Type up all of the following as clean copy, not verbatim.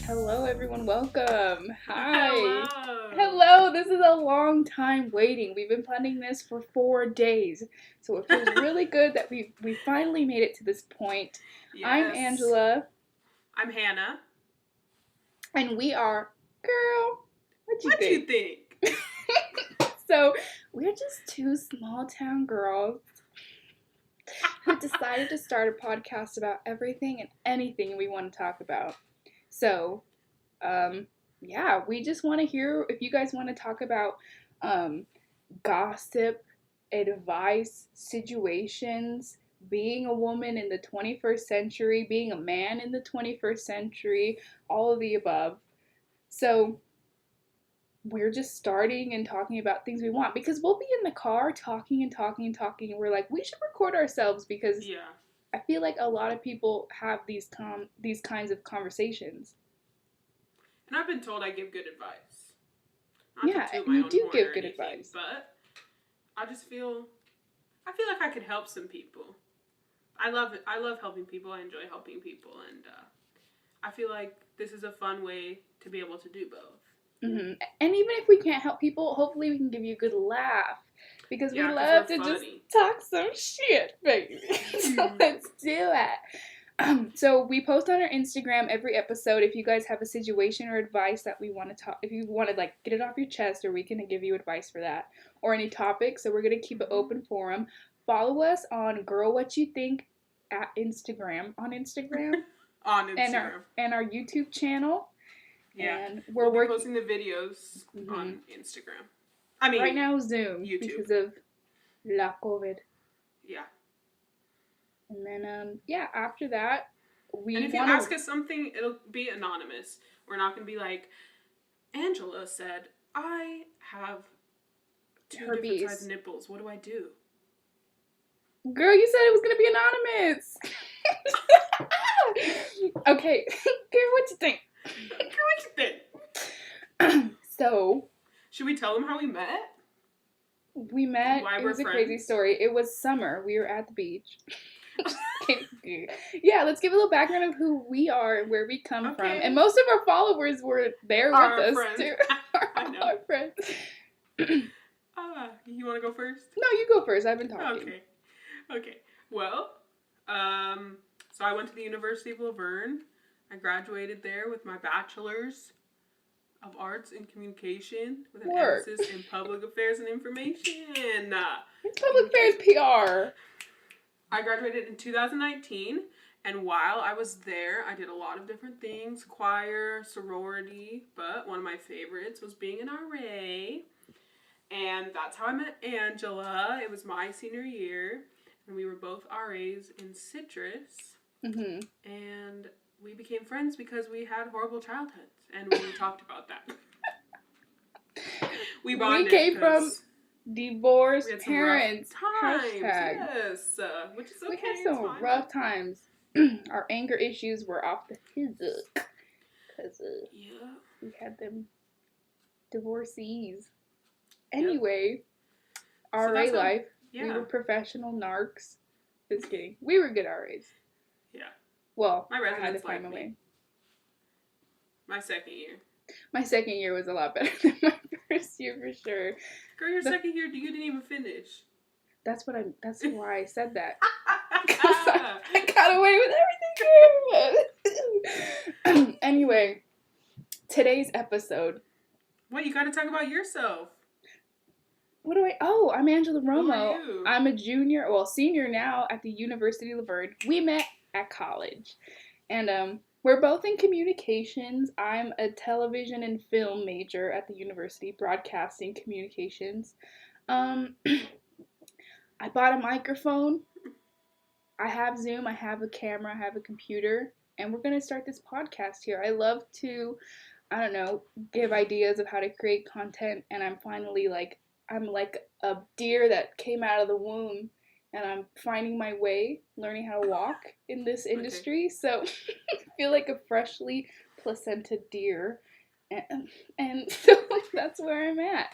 Hello, everyone. Welcome. Hi. Hello. Hello. This is a long time waiting. We've been planning this for 4 days, so it feels really good that we finally made it to this point. Yes. I'm Angela. I'm Hannah. And we are, girl, what you think? So, we're just two small town girls who decided to start a podcast about everything and anything we want to talk about. So, yeah, we just want to hear if you guys want to talk about gossip, advice, situations, being a woman in the 21st century, being a man in the 21st century, all of the above. So, we're just starting and talking about things we want because we'll be in the car talking and we're like, we should record ourselves because I feel like a lot of people have these kinds of conversations. And I've been told I give good advice. Yeah, you do give good advice. But I feel like I could help some people. I love helping people. I enjoy helping people, and I feel like this is a fun way to be able to do both. Mm-hmm. And even if we can't help people, hopefully we can give you a good laugh. Because we love to just talk some shit, baby. So let's do it. So we post on our Instagram every episode if you guys have a situation or advice that we want to talk. If you want to like get it off your chest, or we can give you advice for that, or any topic. So we're gonna keep it open for them. Follow us on Girl What You Think at Instagram on Instagram. And our YouTube channel. Yeah, and we'll be posting the videos on Instagram. I mean, right now Zoom YouTube because of la COVID. Yeah. And then after that and if you ask us something, it'll be anonymous. We're not gonna be like, Angela said I have two different size nipples. What do I do? Girl, you said it was gonna be anonymous. Okay, girl, what you think? So, should we tell them how we met? We met. It was a crazy story. It was summer. We were at the beach. Yeah, let's give a little background of who we are and where we come from. And most of our followers were there with us too. Our friends. You want to go first? No, you go first. I've been talking. Okay. Well, so I went to the University of Laverne. I graduated there with my bachelor's of Arts in Communication with an emphasis in Public Affairs and Information. It's Public Affairs PR. I graduated in 2019, and while I was there, I did a lot of different things, choir, sorority, but one of my favorites was being an RA, and that's how I met Angela. It was my senior year, and we were both RAs in Citrus, and we became friends because we had horrible childhoods, and we talked about that. We bonded. We came from divorced parents. Times, yes. Which is okay. We had some rough times. Our anger issues were off the hook. Because we had them divorcees. Anyway, RA life. We were professional narcs. Just kidding. We were good RAs. Yeah. Well, my residents I had to find my way. My second year. My second year was a lot better than my first year for sure. Your second year, you didn't even finish. That's why I said that. I got away with everything here. Anyway, today's episode. What, you got to talk about yourself. I'm Angela Romo. Who are you? I'm a senior now at the University of Laverne. We met at college. And we're both in communications. I'm a television and film major at the university, broadcasting communications. I bought a microphone. I have Zoom. I have a camera. I have a computer. And we're going to start this podcast here. I love to, give ideas of how to create content. And I'm finally I'm like a deer that came out of the womb. And I'm finding my way, learning how to walk in this industry. So I feel like a freshly placented deer. And so that's where I'm at.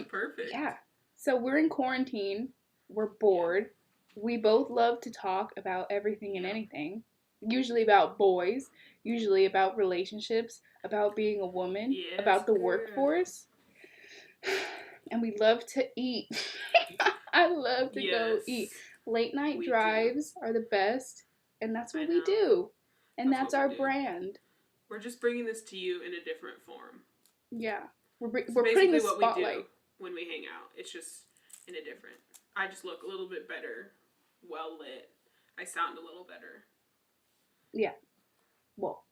Perfect. Yeah. So we're in quarantine. We're bored. We both love to talk about everything and anything. usually about boys, usually about relationships, about being a woman, Yes, about the girl. workforce. And we love to eat. I love to go eat. Yes, Late night we do. drives are the best, and that's I what we know. do. And That's that's what we our do. brand. We're just bringing this to you in a different form. Yeah. It's We're putting the basically what we do spotlight. when we hang out. It's just in a different. I just look a little bit better, well lit. I sound a little better. Yeah. Well,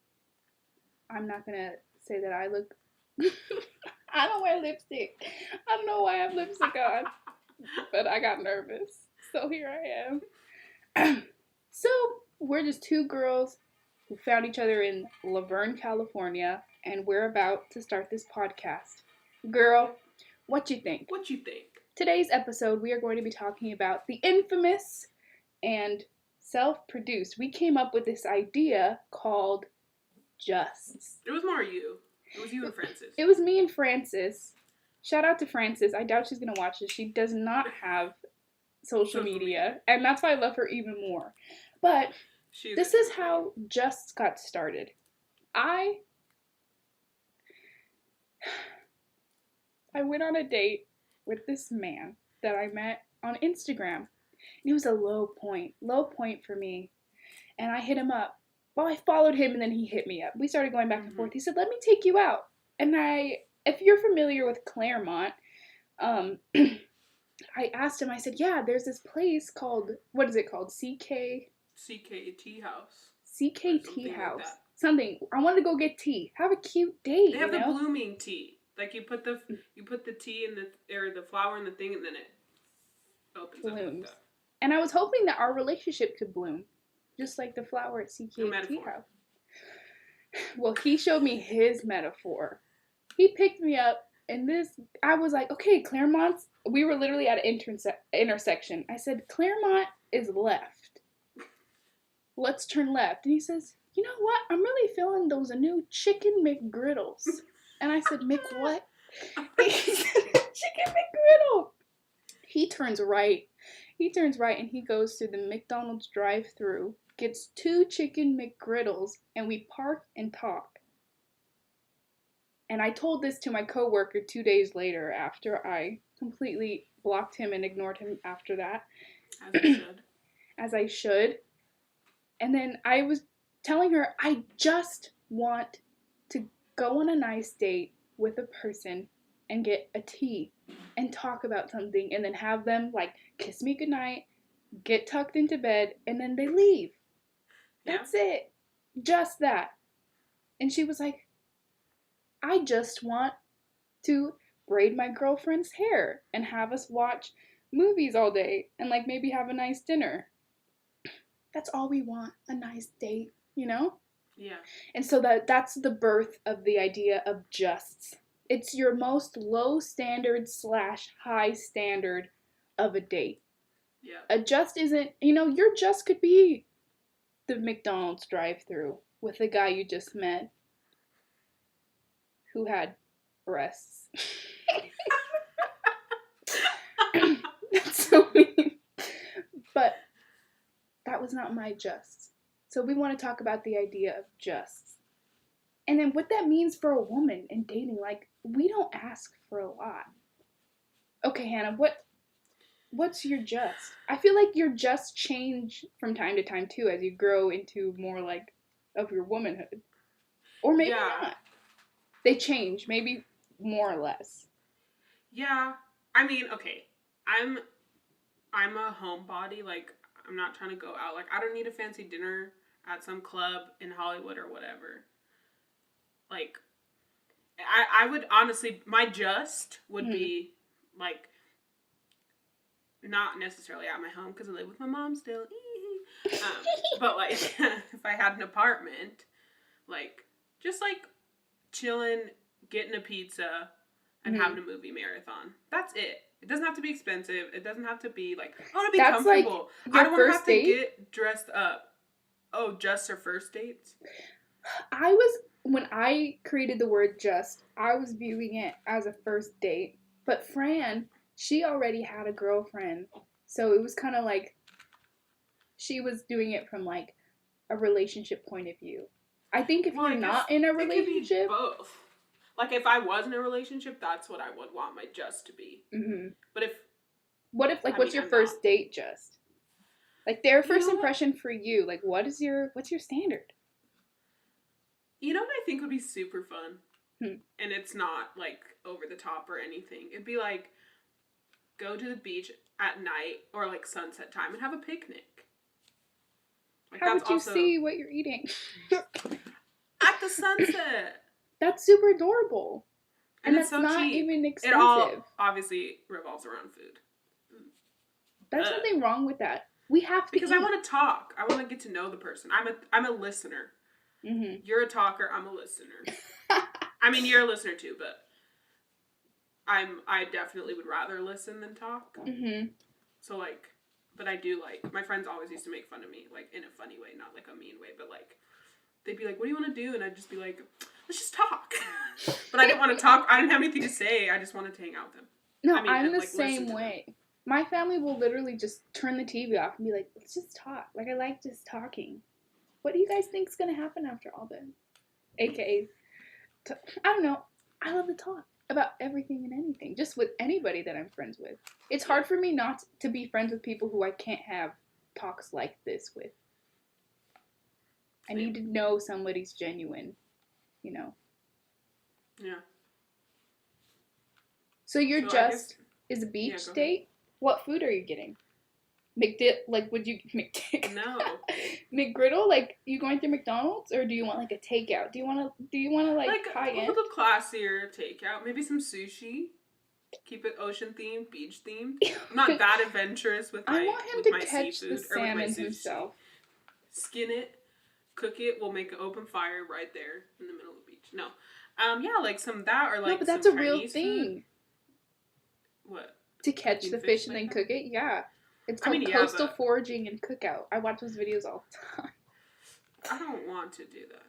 I'm not going to say that I look. I don't wear lipstick. I don't know why I have lipstick on, but I got nervous. So here I am. So we're just two girls who found each other in Laverne, California, and we're about to start this podcast. Girl, what you think? What you think? Today's episode, we are going to be talking about the infamous and self-produced. We came up with this idea called Justs. It was more you. It was you and Francis. It was me and Francis. Shout out to Francis. I doubt she's gonna watch this. She does not have social media, and that's why I love her even more. But this is how Just got started. I went on a date with this man that I met on Instagram. And it was a low point for me. And I hit him up. Well, I followed him and then he hit me up. We started going back and forth. He said, "Let me take you out." And if you're familiar with Claremont, I asked him, I said, "Yeah, there's this place called, what is it called? CKT House. CKT House. Like something. I wanted to go get tea. Have a cute date. They have the blooming tea. Like you put the tea in the flower in the thing and then it opens up like that. And I was hoping that our relationship could bloom. Just like the flower at CKT House. Well, he showed me his metaphor. He picked me up, and I was like, okay, Claremont's, we were literally at an intersection. I said, Claremont is left. Let's turn left. And he says, "You know what? I'm really feeling those new chicken McGriddles." And I said, "Mick what?" He said, "Chicken McGriddle." He turns right and he goes to the McDonald's drive-thru, gets 2 chicken McGriddles, and we park and talk. And I told this to my coworker 2 days later after I completely blocked him and ignored him after that. As I should. As I should. And then I was telling her, I just want to go on a nice date with a person and get a tea and talk about something and then have them like kiss me goodnight, get tucked into bed, and then they leave. Yeah. That's it. Just that. And she was like, I just want to braid my girlfriend's hair and have us watch movies all day and like maybe have a nice dinner. That's all we want, a nice date, you know? Yeah. And so that's the birth of the idea of Justs. It's your most low standard / high standard of a date. Yeah. A Just isn't, your Just could be the McDonald's drive-thru with the guy you just met who had breasts. That's so mean. But that was not my Just. So we want to talk about the idea of Justs. And then what that means for a woman in dating. Like, we don't ask for a lot. Okay, Hannah, what's your Just? I feel like your Just change from time to time too as you grow into more like of your womanhood. Or maybe not. They change, maybe more or less. Yeah. I mean, okay. I'm a homebody, like I'm not trying to go out. Like I don't need a fancy dinner at some club in Hollywood or whatever. Like I would honestly, my Just would be like not necessarily at my home because I live with my mom still. But like if I had an apartment, like just like chilling, getting a pizza, and having a movie marathon. That's it. It doesn't have to be expensive. It doesn't have to be like, I want to be comfortable. Like I don't want to have to get dressed up. Oh, just our first dates? When I created the word Just, I was viewing it as a first date. But Fran, she already had a girlfriend. So it was kind of like, she was doing it from like, a relationship point of view. I think if Well, you're I guess not in a it could be relationship, both. Like, if I was in a relationship, that's what I would want my just to be. mm-hmm. But if, What if, like, I what's mean, your I'm not. first date just? Like, their You first know what? impression for you, like, what's your standard? You know what I think would be super fun? Hmm. And it's not, like, over the top or anything. It'd be like, go to the beach at night or, like, sunset time and have a picnic. Like, How that's would you also see what you're eating? at the sunset. That's super adorable. And And it's that's so not cheap. even It all expensive. obviously revolves around food. There's nothing wrong with that. We have to Because eat. I want to talk. I want to get to know the person. I'm a listener. Mm-hmm. You're a talker. I'm a listener. I mean, you're a listener too, but I definitely would rather listen than talk. Mm-hmm. So like, but I do like, my friends always used to make fun of me, like in a funny way, not like a mean way, but like they'd be like, "What do you want to do?" And I'd just be like, "Let's just talk." But I didn't want to talk. I didn't have anything to say. I just wanted to hang out with them. No, I mean, I'm and, the like, listen same to them. way. My family will literally just turn the TV off and be like, let's just talk. Like, I like just talking. What do you guys think is going to happen after all this? AKA, I don't know. I love to talk about everything and anything, just with anybody that I'm friends with. It's hard for me not to be friends with people who I can't have talks like this with. I need to know somebody's genuine, you know. Yeah. So you're So just is a beach go ahead. date? What food are you getting? Like, would you No. McGriddle? Like, you going through McDonald's, or do you want like a takeout? Do you want to like high a end? little classier takeout. Maybe some sushi. Keep it ocean themed, beach themed. I'm not that adventurous with my I want him with to my catch the seafood or with my salmon sushi. himself. Skin it, cook it. We'll make an open fire right there in the middle of the beach. No, yeah, like some that or like No, but that's some a real Chinese thing. food. What? To catch Cooking the fish and like then that? cook it, yeah. It's I called mean, yeah, coastal but foraging and cookout. I watch those videos all the time. I don't want to do that.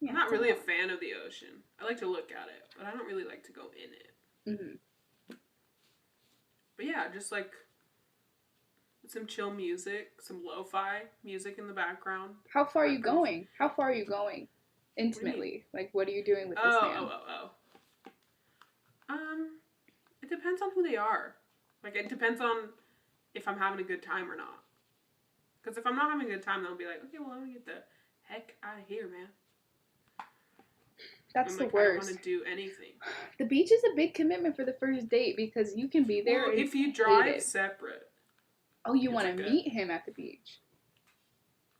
Yeah, I'm not it's really a lot. fan of the ocean. I like to look at it, but I don't really like to go in it. Mm-hmm. But yeah, just like some chill music, some lo-fi music in the background. How far are you going? How far are you going? Intimately, like, what are you doing with this man? It depends on who they are. Like, it depends on if I'm having a good time or not. Because if I'm not having a good time, then I'll be like, okay, well, I'm gonna get the heck out of here, man. That's and, the like, worst. I don't want to do anything. The beach is a big commitment for the first date because you can be there. Well, and if you drive hate it. separate. Oh, you want to meet him at the beach?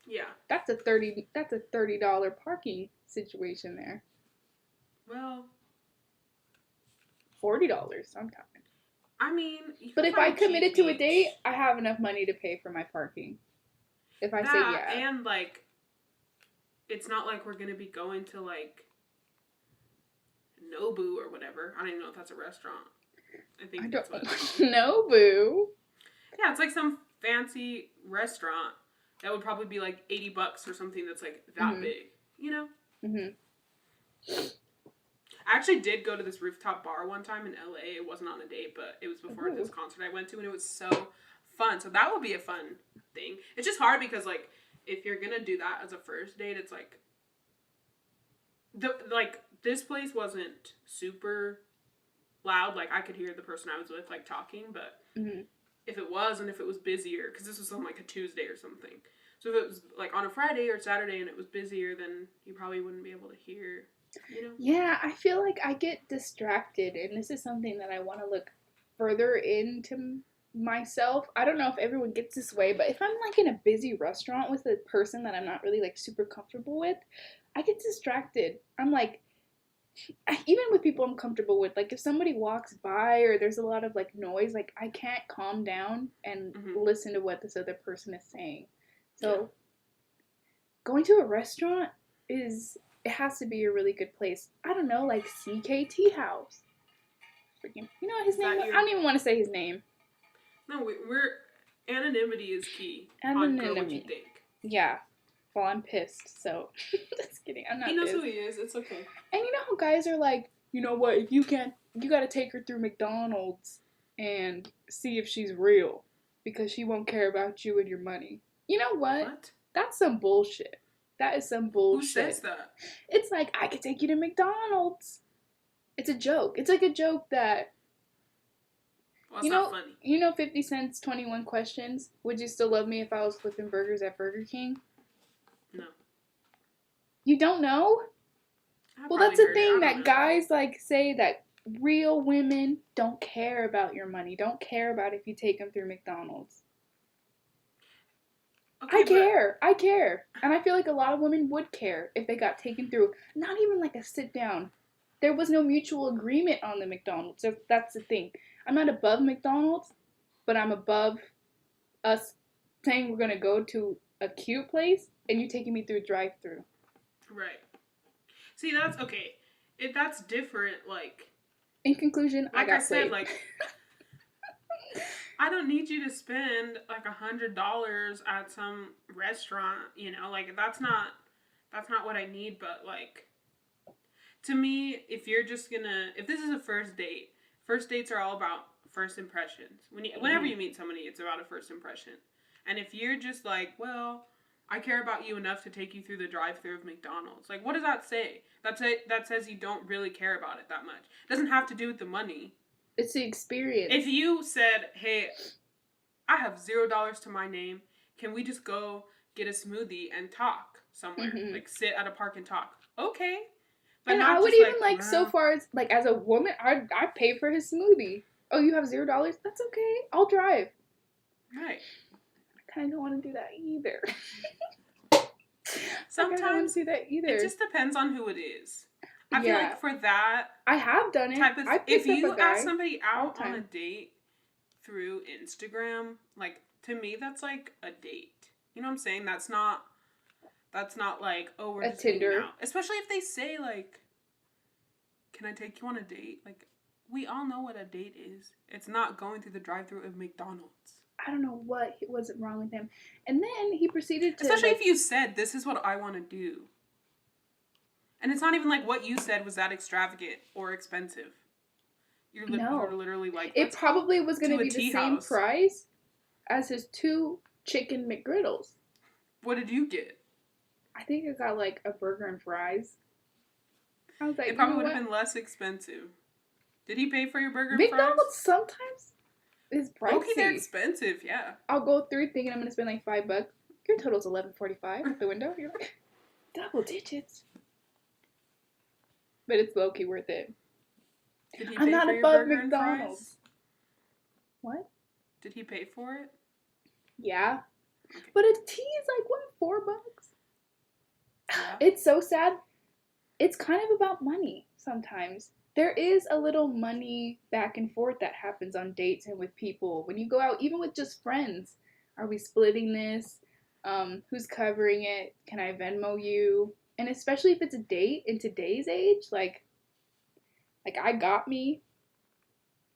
Yeah. That's a $30 parking situation there. Well, $40 sometimes. I mean, but if I committed to a date, I have enough money to pay for my parking. If I say yeah. And like, it's not like we're gonna be going to like Nobu or whatever. I don't even know if that's a restaurant. I think that's what it's called. Nobu. Yeah, it's like some fancy restaurant that would probably be like $80 or something that's like that big, you know? Mm-hmm. I actually did go to this rooftop bar one time in LA. It wasn't on a date, but it was before this concert I went to, and it was so fun. So that would be a fun thing. It's just hard because like if you're gonna do that as a first date, it's like this place wasn't super loud. Like I could hear the person I was with like talking, but if it was and if it was busier, because this was on like a Tuesday or something. So if it was like on a Friday or Saturday and it was busier, then you probably wouldn't be able to hear. You know? Yeah, I feel like I get distracted, and this is something that I want to look further into myself. I don't know if everyone gets this way, but if I'm like in a busy restaurant with a person that I'm not really like super comfortable with, I get distracted. I'm like, even with people I'm comfortable with, like if somebody walks by or there's a lot of like noise, like I can't calm down and listen to what this other person is saying. So going to a restaurant it has to be a really good place. I don't know, like CKT House. You know what his name was? I don't even want to say his name. No, we're anonymity is key. Anonymity. On what you think. Yeah. Well, I'm pissed, so just kidding. I'm not pissed. He knows who he is. It's okay. And you know how guys are like, you know what? If you can't, you gotta take her through McDonald's and see if she's real because she won't care about you and your money. You know what? That's some bullshit. That is some Who bullshit. says that? It's like, I could take you to McDonald's. It's a joke. It's like a joke that, Well, it's not funny. 50 Cent's 21 Questions? Would you still love me if I was flipping burgers at Burger King? No. You don't know? Well, that's the thing that guys like say that real women don't care about your money. Don't care about if you take them through McDonald's. Okay, I care. And I feel like a lot of women would care if they got taken through, not even like a sit down. There was no mutual agreement on the McDonald's. So that's the thing. I'm not above McDonald's, but I'm above us saying we're going to go to a cute place and you taking me through a drive-through. Right. See, that's okay. If that's different, like... In conclusion, like I got said, played. like... I don't need you to spend like $100 at some restaurant, you know, like that's not what I need, but like to me, if this is a first dates are all about first impressions. Whenever you meet somebody, it's about a first impression. And if you're just like, well, I care about you enough to take you through the drive-thru of McDonald's. Like, what does that say? That says you don't really care about it that much. It doesn't have to do with the money. It's the experience. If you said, hey, I have $0 to my name, can we just go get a smoothie and talk somewhere? Mm-hmm. Like, sit at a park and talk. Okay. But and I would even like so far as, like, as a woman, I pay for his smoothie. Oh, you have $0? That's okay. I'll drive. Right. I kind of don't want to do that either. Sometimes I don't want to do that either. It just depends on who it is. I feel like for that, I have done it. If you ask somebody out on a date through Instagram, like to me, that's like a date. You know what I'm saying? That's not like, oh, we're just hanging out. Especially if they say like, "Can I take you on a date?" Like, we all know what a date is. It's not going through the drive-thru of McDonald's. I don't know what was wrong with him. And then he proceeded to... Especially if you said, this is what I want to do. And it's not even like what you said was that extravagant or expensive. You're literally like... It probably was going to be the same price as his 2 chicken McGriddles. What did you get? I think I got like a burger and fries. I was like, it probably would have been less expensive. Did he pay for your burger and fries? McDonald's sometimes is pricey. Okay, they're expensive, yeah. I'll go through thinking I'm going to spend like $5. Your total's $11.45 at the window. You're like, double digits. But it's low-key worth it. Did he pay I'm not for above your burger McDonald's. And fries? What? Did he pay for it? Yeah. Okay. But a tea is like, what, $4? Yeah. It's so sad. It's kind of about money sometimes. There is a little money back and forth that happens on dates and with people. When you go out, even with just friends. Are we splitting this? Who's covering it? Can I Venmo you? And especially if it's a date in today's age, like I got me.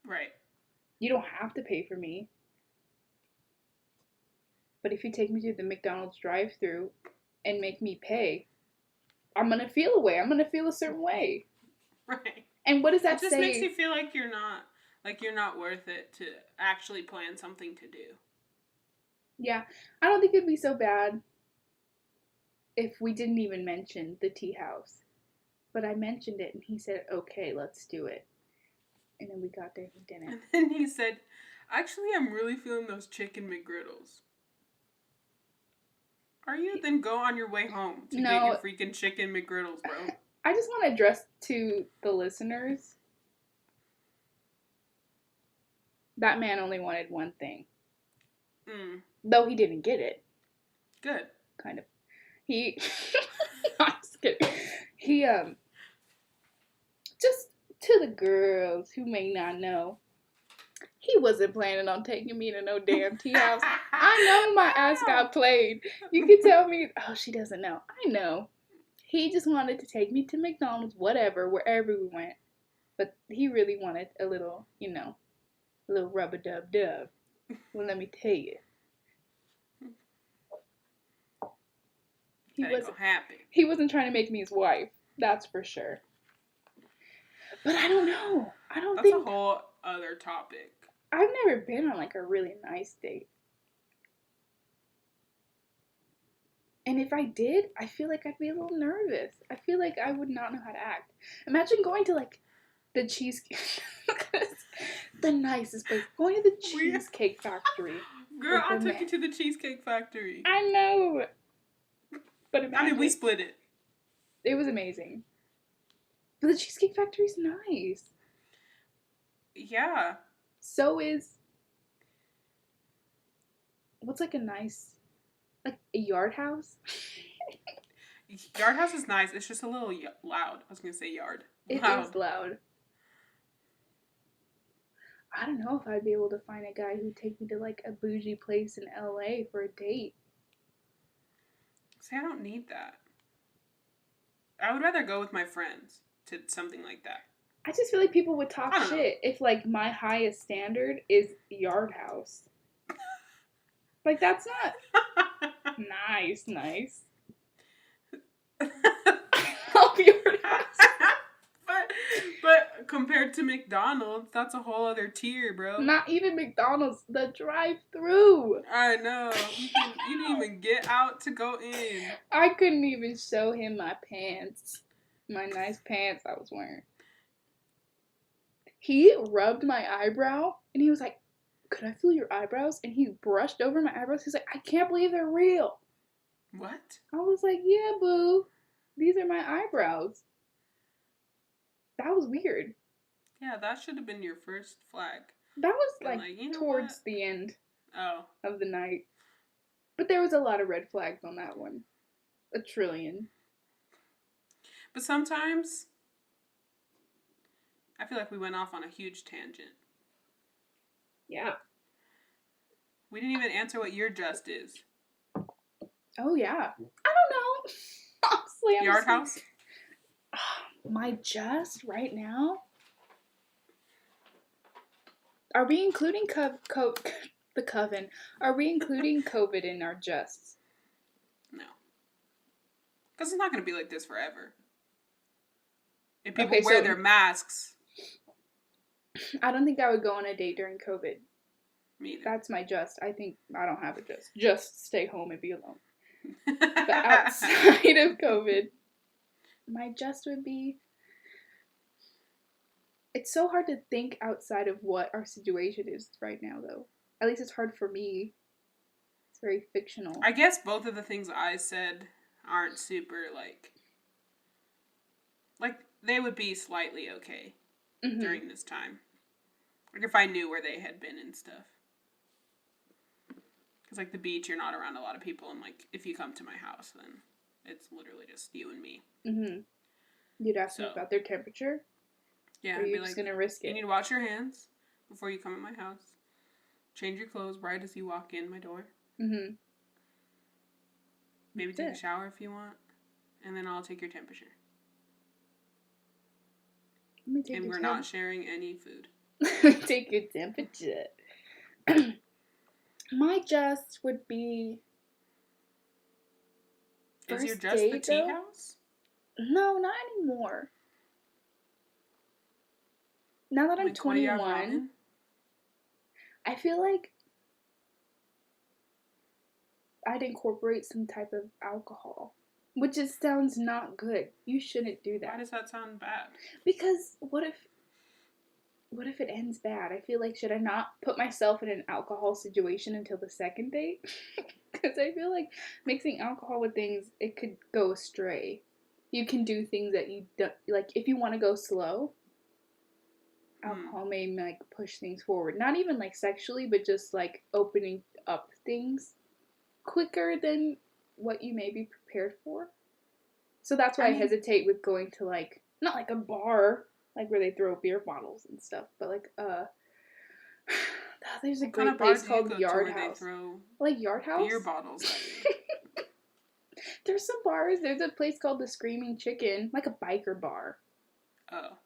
Right. You don't have to pay for me. But if you take me to the McDonald's drive-thru and make me pay, I'm going to feel a way. I'm going to feel a certain way. Right. And what does that say? It just makes you feel like you're not worth it to actually plan something to do. Yeah. I don't think it'd be so bad if we didn't even mention the tea house. But I mentioned it and he said, okay, let's do it. And then we got there and we didn't. And then he said, actually, I'm really feeling those chicken McGriddles. Are you? Then go on your way home to get your freaking chicken McGriddles, bro. I just want to address to the listeners. That man only wanted one thing. Though he didn't get it. Good. Kind of. He... I'm just kidding. He, just to the girls who may not know, he wasn't planning on taking me to no damn tea house. I know my ass got played. You can tell me, oh, she doesn't know. I know. He just wanted to take me to McDonald's, whatever, wherever we went. But he really wanted a little, a little rub-a-dub-dub. Well, let me tell you. He wasn't trying to make me his wife. That's for sure. But I don't know. That's a whole other topic. I've never been on like a really nice date. And if I did, I feel like I'd be a little nervous. I feel like I would not know how to act. Imagine going to like the cheesecake, the nicest place. Going to the We, Cheesecake Factory girl, with I a took you man. to the Cheesecake Factory. I know, but I mean, we imagine split it. it was amazing. But the Cheesecake Factory's nice. Yeah. So is what's like a nice like a yard house. Yard House is nice. It's just a little loud. I was gonna say yard. It is Loud. loud. I don't know if I'd be able to find a guy who'd take me to like a bougie place in LA for a date. See, I don't need that. I would rather go with my friends to something like that. I just feel like people would talk I don't know. shit if like my highest standard is Yard House. Like that's not nice. Oh, Yard House. but compared to McDonald's, that's a whole other tier, bro. Not even McDonald's, the drive-through. I know. You didn't even get out to go in. I couldn't even show him my pants. My nice pants I was wearing. He rubbed my eyebrow and he was like, "Could I feel your eyebrows?" And he brushed over my eyebrows. He's like, "I can't believe they're real." What? I was like, "Yeah, boo. These are my eyebrows." That was weird. Yeah, that should have been your first flag. That was Been like you know towards what? the end Oh. of the night. But there was a lot of red flags on that one. A trillion. But sometimes I feel like we went off on a huge tangent. Yeah. We didn't even answer what your just is. Oh, yeah. I don't know. Honestly, I'm Yard House? My just right now? Are we including the coven? Are we including COVID in our justs? No. Because it's not going to be like this forever. If people Okay, wear so their masks. I don't think I would go on a date during COVID. Me either. That's my just. I think I don't have a just. Just stay home and be alone. But outside of COVID, my just would be. It's so hard to think outside of what our situation is right now, though. At least it's hard for me. It's very fictional. I guess both of the things I said aren't super, like, they would be slightly okay during this time. Like, if I knew where they had been and stuff. Because, like, the beach, you're not around a lot of people, and, like, if you come to my house, then it's literally just you and me. You'd ask me about their temperature? Yeah, or are you just going to risk it? You need to wash your hands before you come at my house. Change your clothes right as you walk in my door. Maybe take a shower if you want. And then I'll take your temperature. And we're not sharing any food. Take your temperature. My just would be. Is your just the tea house? No, not anymore. Now that I'm 21, I feel like I'd incorporate some type of alcohol. Which just sounds not good. You shouldn't do that. Why does that sound bad? Because what if it ends bad? I feel like, should I not put myself in an alcohol situation until the second date? Because I feel like mixing alcohol with things, it could go astray. You can do things that you don't, like, if you want to go slow, alcohol may, like, push things forward. Not even, like, sexually, but just, like, opening up things quicker than what you may be prepared for. So that's why I hesitate with going to, like, not like a bar, like where they throw beer bottles and stuff, but like there's a great place called Yard House. Like Yard House? Beer bottles. There's some bars. There's a place called the Screaming Chicken, like a biker bar. Oh.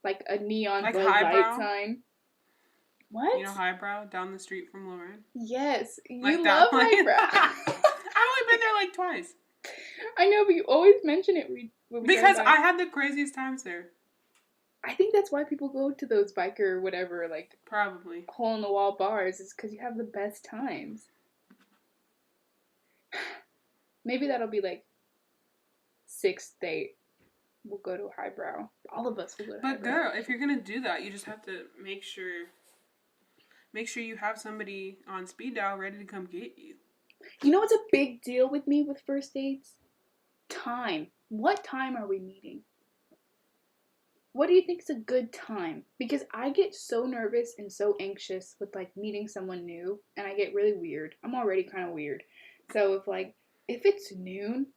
Like a neon like light sign. What? You know Highbrow down the street from Lauren? Yes. You love Highbrow. I've only been there like twice. I know, but you always mention it because I had the craziest times there. I think that's why people go to those biker whatever, like, probably hole in the wall bars, is because you have the best times. Maybe that'll be like 6th date. We'll go to highbrow. All of us will go to But highbrow. girl, if you're gonna do that, you just have to make sure you have somebody on speed dial ready to come get you. You know what's a big deal with me with first dates? Time. What time are we meeting? What do you think is a good time? Because I get so nervous and so anxious with like meeting someone new, and I get really weird. I'm already kind of weird. So if it's noon,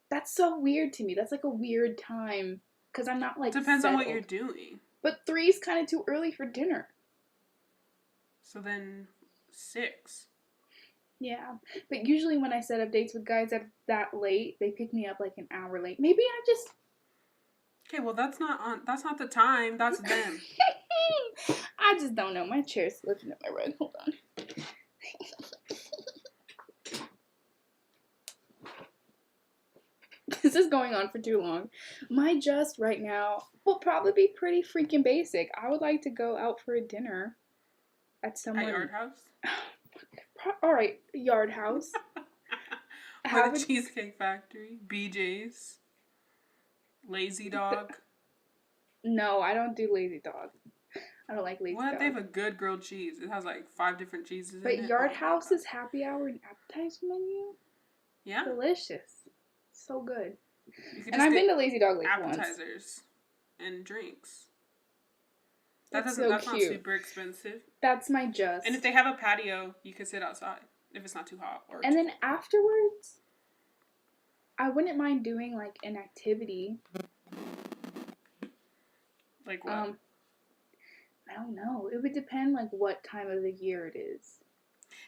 that's so weird to me. That's like a weird time because I'm not like Depends settled. on what you're doing. But 3 is kind of too early for dinner. So then 6. Yeah, but usually when I set up dates with guys that late, they pick me up like an hour late. Maybe I just. Okay, well that's not the time. That's them. I just don't know. My chair's lifting up my rug. Hold on. This is going on for too long. My just right now will probably be pretty freaking basic. I would like to go out for a dinner at someone. At Yard House? All right, Yard House. Or the Cheesecake Factory, BJ's, Lazy Dog. No, I don't do Lazy Dog. I don't like Lazy Dog. What? They have a good grilled cheese. It has like 5 different cheeses in it. But Yard House's happy hour and appetizer menu? Yeah. Delicious. So good. And I've been to Lazy Dog like appetizers once. And drinks. That's not super expensive. That's my just. And if they have a patio, you can sit outside if it's not too hot. And then afterwards, I wouldn't mind doing like an activity. Like what? I don't know. It would depend like what time of the year it is.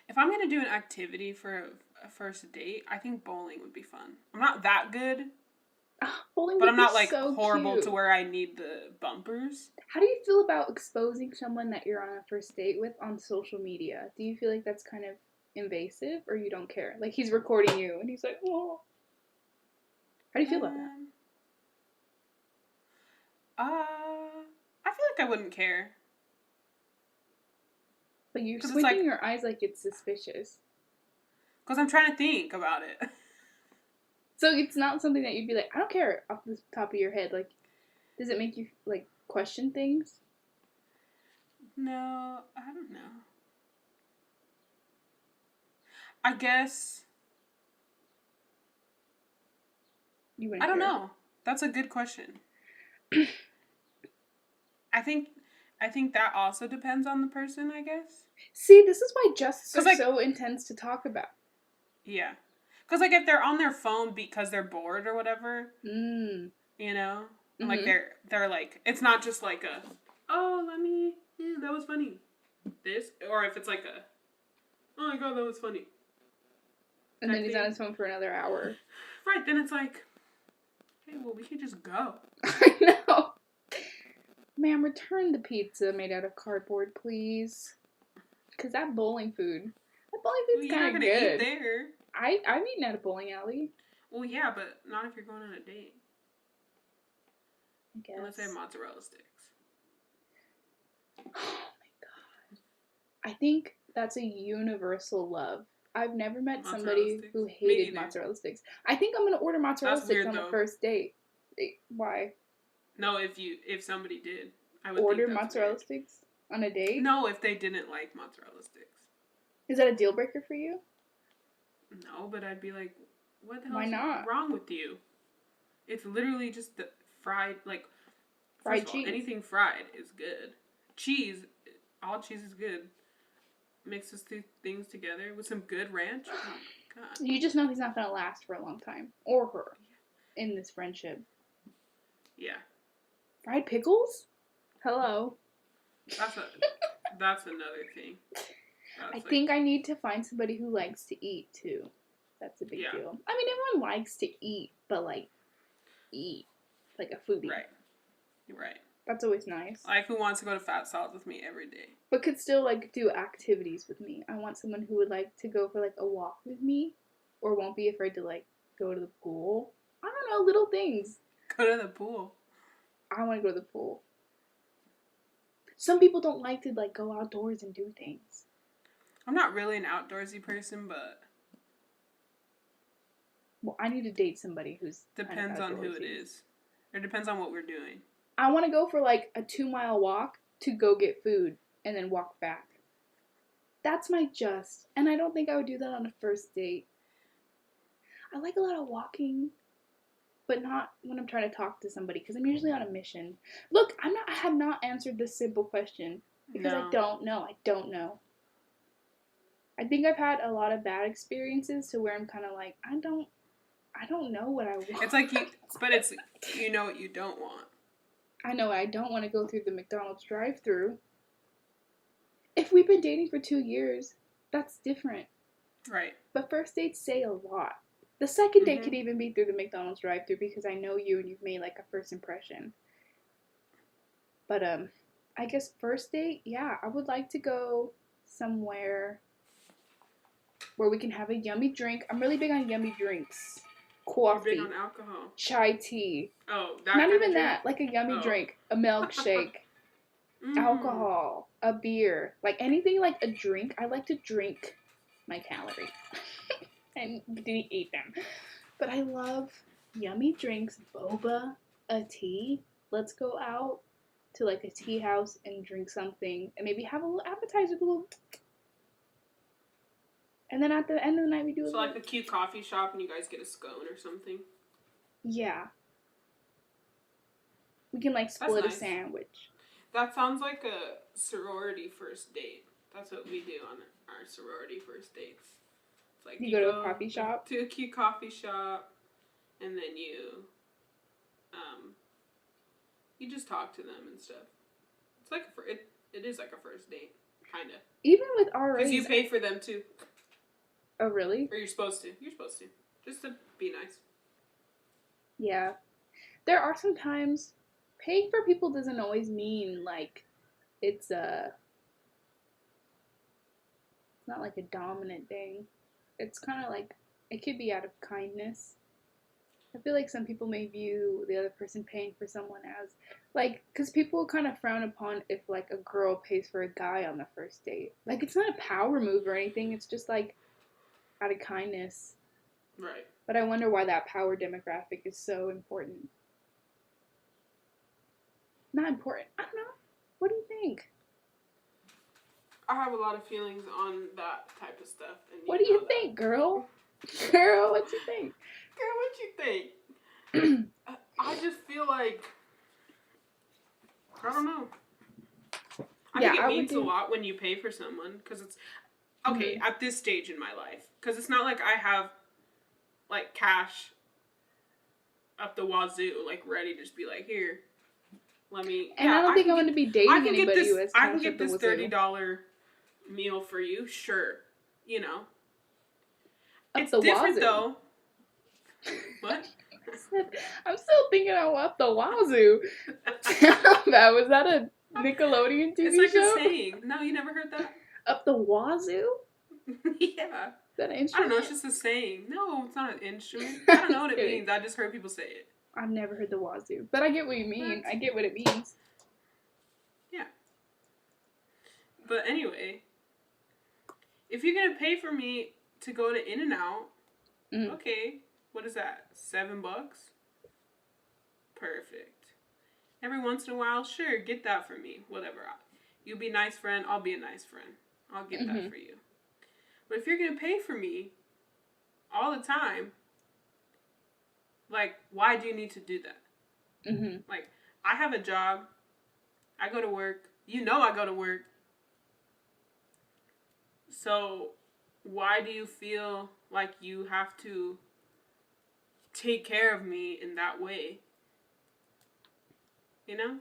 If I'm gonna do an activity for a first date, I think bowling would be fun. I'm not that good. Bowling but would I'm not be like so horrible cute. to where I need the bumpers. How do you feel about exposing someone that you're on a first date with on social media? Do you feel like that's kind of invasive or you don't care? Like he's recording you and he's like, oh. How do you feel about that? I feel like I wouldn't care. But you're squinting your eyes like it's suspicious. Because I'm trying to think about it. So it's not something that you'd be like, I don't care off the top of your head. Like, does it make you, like, question things? No, I don't know. I guess. You wouldn't I don't care. know. That's a good question. I think that also depends on the person, I guess. See, this is why justs are so intense to talk about. Yeah. Because, like, if they're on their phone because they're bored or whatever, you know? And, like, they're like, it's not just like a, oh, that was funny. This, or if it's like a, oh my god, that was funny. And then he's on his phone for another hour. Right, then it's like, hey, well, we could just go. I know. Ma'am, return the pizza made out of cardboard, please. Because that bowling food's kind of good. You're not going to eat there. I've eaten at a bowling alley. Well, yeah, but not if you're going on a date. I guess. Unless they have mozzarella sticks. Oh my god. I think that's a universal love. I've never met somebody who hated mozzarella sticks. I think I'm going to order mozzarella sticks on the first date. Why? No, if somebody did. I would order mozzarella sticks on a date? No, if they didn't like mozzarella sticks. Is that a deal breaker for you? No, but I'd be like, what the hell is wrong with you? It's literally just the fried, like, fried cheese. Anything fried is good. Cheese, all cheese is good. Mix those two things together with some good ranch. Oh my god. You just know he's not going to last for a long time. Or her. In this friendship. Yeah. Fried pickles? Hello. That's another thing. I think I need to find somebody who likes to eat, too. That's a big deal. I mean, everyone likes to eat, but, like, eat. Like a foodie. Right. You're right. That's always nice. Like, who wants to go to Fat Salads with me every day? But could still, like, do activities with me. I want someone who would like to go for, like, a walk with me. Or won't be afraid to, like, go to the pool. I don't know, little things. Go to the pool. I want to go to the pool. Some people don't like to, like, go outdoors and do things. I'm not really an outdoorsy person, but Well, I need to date somebody who's Depends on who it is. Or depends on what we're doing. I want to go for like a 2-mile walk to go get food and then walk back. That's my just. And I don't think I would do that on a first date. I like a lot of walking, but not when I'm trying to talk to somebody because I'm usually on a mission. Look, I have not answered this simple question because I don't know. I don't know. I think I've had a lot of bad experiences to where I'm kind of like, I don't know what I want. It's like you know what you don't want. I know I don't want to go through the McDonald's drive-thru. If we've been dating for 2 years, that's different. Right. But first dates say a lot. The second date could even be through the McDonald's drive-thru because I know you and you've made like a first impression. But I guess first date, yeah, I would like to go somewhere where we can have a yummy drink. I'm really big on yummy drinks. Coffee. You're big on alcohol. Chai tea. Oh, that Not kind even of drink? that. Like a yummy drink. A milkshake. Alcohol. A beer. Like anything like a drink. I like to drink my calories. And didn't eat them. But I love yummy drinks. Boba. A tea. Let's go out to like a tea house and drink something. And maybe have a little appetizer. And then at the end of the night, we do like a cute coffee shop and you guys get a scone or something? Yeah. We can like split a sandwich. That sounds like a sorority first date. That's what we do on our sorority first dates. It's like you go to a coffee shop? To a cute coffee shop, and then you just talk to them and stuff. It's like it is like a first date, kind of. Even with RAs. Because you pay for them too. Oh, really? Or you're supposed to. You're supposed to. Just to be nice. Yeah. There are some times paying for people doesn't always mean like it's not like a dominant thing. It's kind of like it could be out of kindness. I feel like some people may view the other person paying for someone as like because people kind of frown upon if like a girl pays for a guy on the first date. Like it's not a power move or anything. It's just like out of kindness. Right. But I wonder why that power demographic is so important. Not important. I don't know. What do you think? I have a lot of feelings on that type of stuff. And what do you think, girl? Girl, what you think? Girl, what you think? I just feel like I don't know. I think it means a lot when you pay for someone because it's okay at this stage in my life because it's not like I have like cash up the wazoo like ready to just be like here. Let me. And I don't think I'm going to be dating anybody who has cash. I can get this $30 meal for you, sure. You know. It's different though. What? I'm still thinking up the wazoo. Was that a Nickelodeon TV show? It's like a saying. No, you never heard that? Up the wazoo? Yeah. Is that an instrument? I don't know, it's just a saying. No, it's not an instrument. I don't know what it means. I just heard people say it. I've never heard the wazoo. But I get what you mean. I get what it means. Yeah. But anyway, if you're going to pay for me to go to In-N-Out, okay, what is that? $7? Perfect. Every once in a while, sure, get that for me. Whatever. You be a nice friend, I'll be a nice friend. I'll get that for you. But if you're going to pay for me all the time, like, why do you need to do that? Like, I have a job. I go to work. You know I go to work. So, why do you feel like you have to take care of me in that way? You know?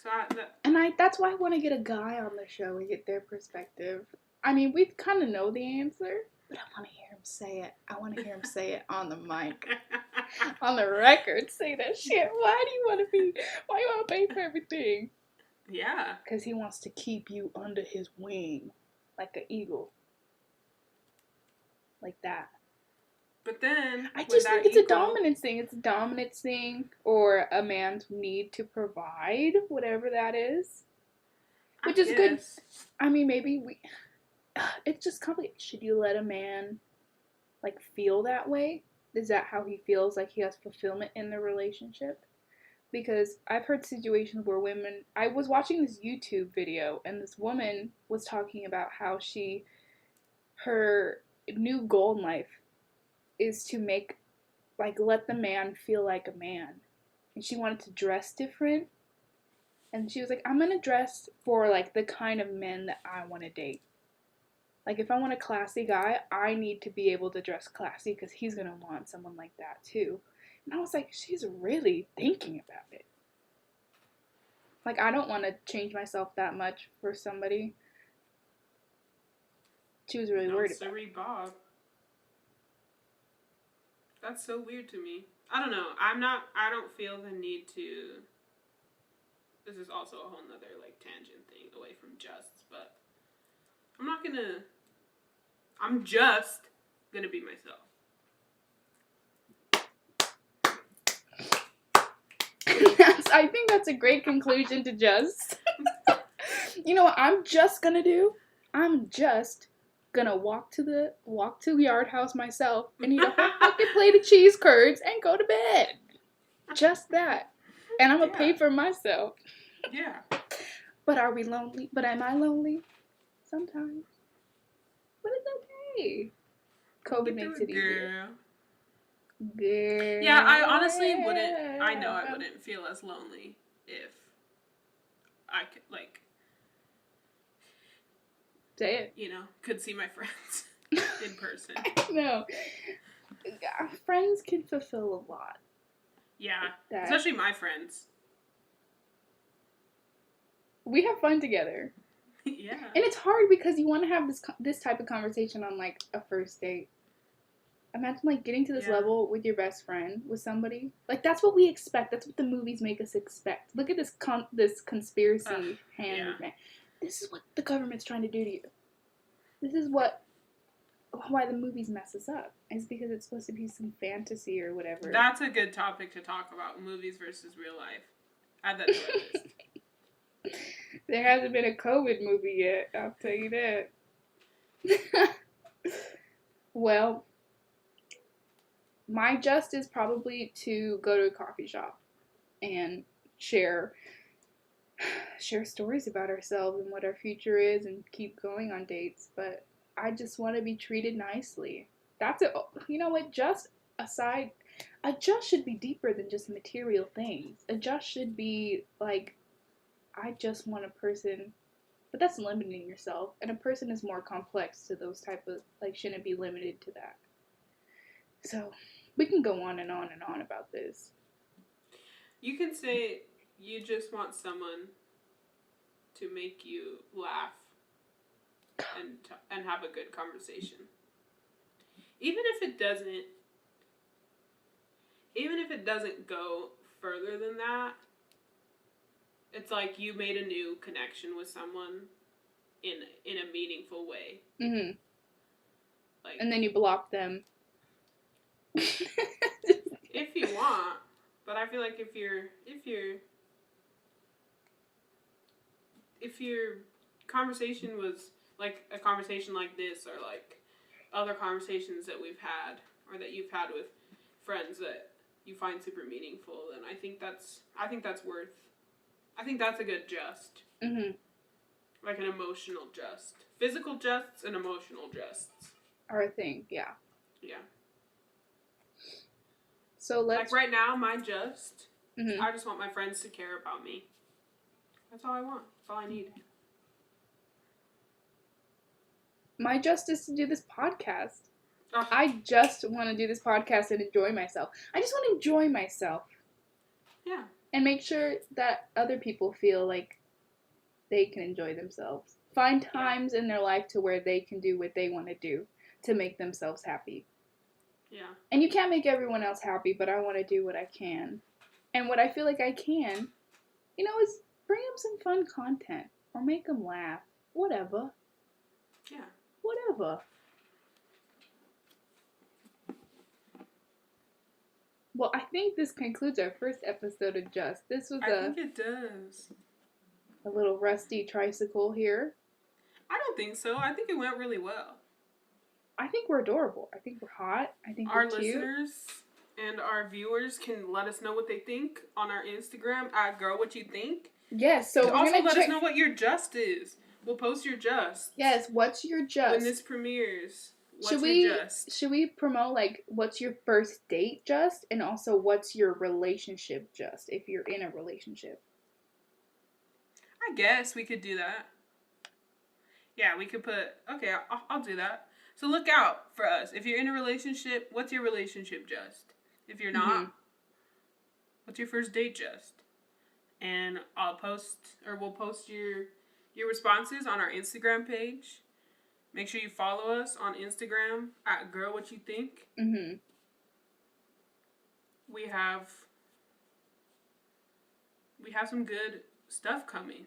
So that's why I want to get a guy on the show and get their perspective. I mean, we kind of know the answer, but I want to hear him say it. I want to hear him say it on the mic, on the record. Say that shit. Why do you want to pay for everything? Yeah. Because he wants to keep you under his wing, like an eagle, like that. But then, I just think it's a dominance thing. It's a dominance thing, or a man's need to provide, whatever that is. Which is good. I mean, maybe it's just complicated. Should you let a man like feel that way? Is that how he feels like he has fulfillment in the relationship? Because I've heard situations where women, I was watching this YouTube video and this woman was talking about how her new goal in life is to make, like, let the man feel like a man. And she wanted to dress different. And she was like, I'm gonna dress for, like, the kind of men that I want to date. Like, if I want a classy guy, I need to be able to dress classy because he's gonna want someone like that too. And I was like, she's really thinking about it. Like, I don't want to change myself that much for somebody. She was really worried about it. Bob. That's so weird to me. I don't know. I don't feel the need to. This is also a whole nother, like, tangent thing away from Just, but I'm just gonna be myself. I think that's a great conclusion to Just. You know what I'm just gonna do? I'm just gonna walk to the Yard House myself and eat a whole fucking plate of cheese curds and go to bed. Just that. And I'm gonna pay for myself. Yeah. But are we lonely? But am I lonely? Sometimes. But it's okay. COVID makes it easier. Girl. Yeah, I honestly wouldn't. I know I wouldn't feel as lonely if I could, like, say it. You know, could see my friends in person. No. Friends can fulfill a lot. Yeah, especially my friends. We have fun together. Yeah. And it's hard because you want to have this type of conversation on, like, a first date. Imagine, like, getting to this level with your best friend, with somebody. Like, that's what we expect. That's what the movies make us expect. Look at this conspiracy hand movement. This is what the government's trying to do to you. This is why the movies mess us up. It's because it's supposed to be some fantasy or whatever. That's a good topic to talk about, movies versus real life. Add that to our list. There hasn't been a COVID movie yet, I'll tell you that. Well, my just is probably to go to a coffee shop and share stories about ourselves and what our future is and keep going on dates. But I just want to be treated nicely. That's it. You know what? Just aside, a just should be deeper than just material things. A just should be like, I just want a person, but that's limiting yourself. And a person is more complex to those type of, like, shouldn't be limited to that. So we can go on and on and on about this. You can say you just want someone to make you laugh and have a good conversation. Even if it doesn't go further than that, it's like you made a new connection with someone in a meaningful way. Mhm. Like, and then you block them. If you want, but I feel like if your conversation was like a conversation like this, or like other conversations that we've had or that you've had with friends that you find super meaningful, then I think that's a good just. Mhm. Like an emotional just. Physical justs and emotional justs are a thing, yeah. Yeah. So let's... Like right now, my just, I just want my friends to care about me. That's all I want. That's all I need. My just is to do this podcast. I just want to do this podcast and enjoy myself. I just want to enjoy myself. Yeah. And make sure that other people feel like they can enjoy themselves. Find times in their life to where they can do what they want to do to make themselves happy. Yeah. And you can't make everyone else happy, but I want to do what I can. And what I feel like I can, you know, is bring them some fun content. Or make them laugh. Whatever. Yeah. Whatever. Well, I think this concludes our first episode of Just. This was I think it does. A little rusty tricycle here. I don't think so. I think it went really well. I think we're adorable. I think we're hot. I think Our we're cute. listeners and our viewers can let us know what they think on our Instagram at Girl What You Think. Yes, so And we're also gonna let check. us know what your just is. We'll post your just. Yes, what's your just? When this premieres. What's your just? Should we promote like what's your first date just, and also what's your relationship just if you're in a relationship? I guess we could do that. Yeah, we could put. Okay, I'll do that. So look out for us. If you're in a relationship, what's your relationship just? If you're not, what's your first date just? And we'll post your responses on our Instagram page. Make sure you follow us on Instagram at Girl What You Think. Mm-hmm. We have some good stuff coming.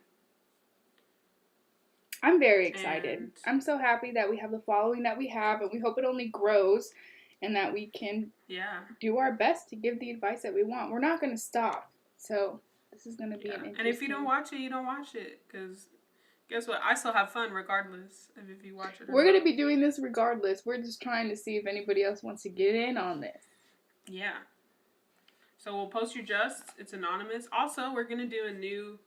I'm very excited. And I'm so happy that we have the following that we have, and we hope it only grows, and that we can do our best to give the advice that we want. We're not going to stop. So this is going to be an interesting. And if you don't watch it, you don't watch it, because guess what? I still have fun regardless of if you watch it. We're going to be doing this regardless. We're just trying to see if anybody else wants to get in on this. Yeah. So we'll post your just. It's anonymous. Also, we're going to do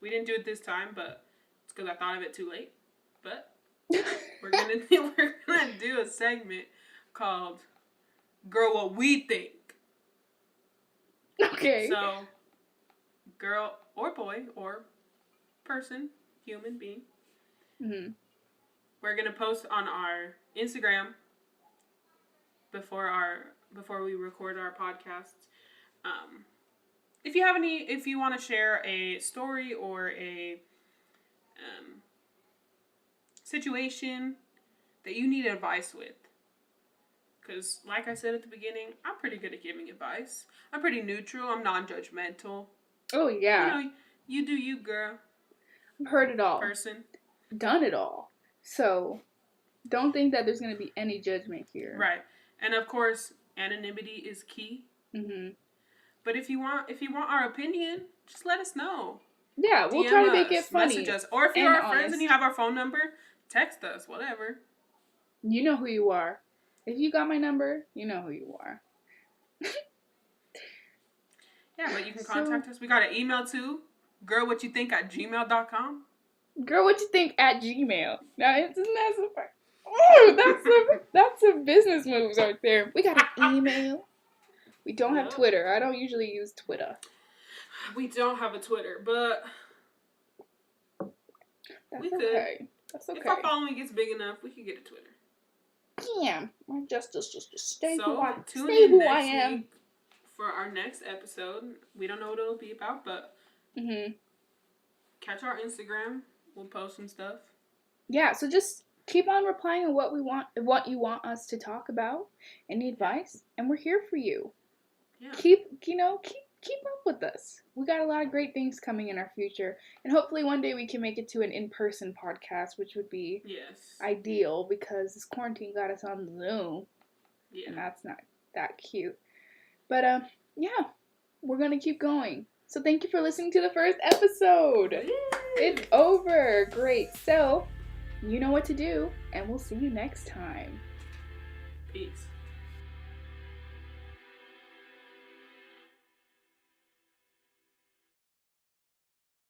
we didn't do it this time, but it's because I thought of it too late. But we're gonna do a segment called "Girl What We Think." Okay. So, girl or boy or person, human being. Mm-hmm. We're gonna post on our Instagram before we record our podcasts. If you want to share a story or a situation that you need advice with, because like I said at the beginning, I'm pretty good at giving advice. I'm pretty neutral. I'm non-judgmental. Oh yeah. You know, you do you, girl. I've heard it all. Person. Done it all. So don't think that there's going to be any judgment here. Right. And of course, anonymity is key. Mm-hmm. But if you want our opinion, just let us know. Yeah, we'll try to make it funny. Message us. Or if you're our friends and you have our phone number, text us, whatever. You know who you are. If you got my number, you know who you are. Yeah, but you can contact us. We got an email too. girlwhatyoutthink@gmail.com. Girlwhatyoutthink@gmail. Now, isn't that so far? Oh, that's some business moves right there. We got an email. We don't have Twitter. I don't usually use Twitter. We don't have a Twitter, but we could. That's okay. If our following gets big enough, we could get a Twitter. Yeah, my justice just to stay so, who I tune in who next I am. Week for our next episode. We don't know what it'll be about, but catch our Instagram. We'll post some stuff. Yeah, so just keep on replying on what you want us to talk about, any advice, and we're here for you. Yeah. Keep up with us. We got a lot of great things coming in our future, and hopefully one day we can make it to an in-person podcast, which would be ideal because this quarantine got us on Zoom, and that's not that cute. But yeah, we're gonna keep going. So thank you for listening to the first episode. Yay! It's over. Great. So you know what to do, and we'll see you next time. Peace.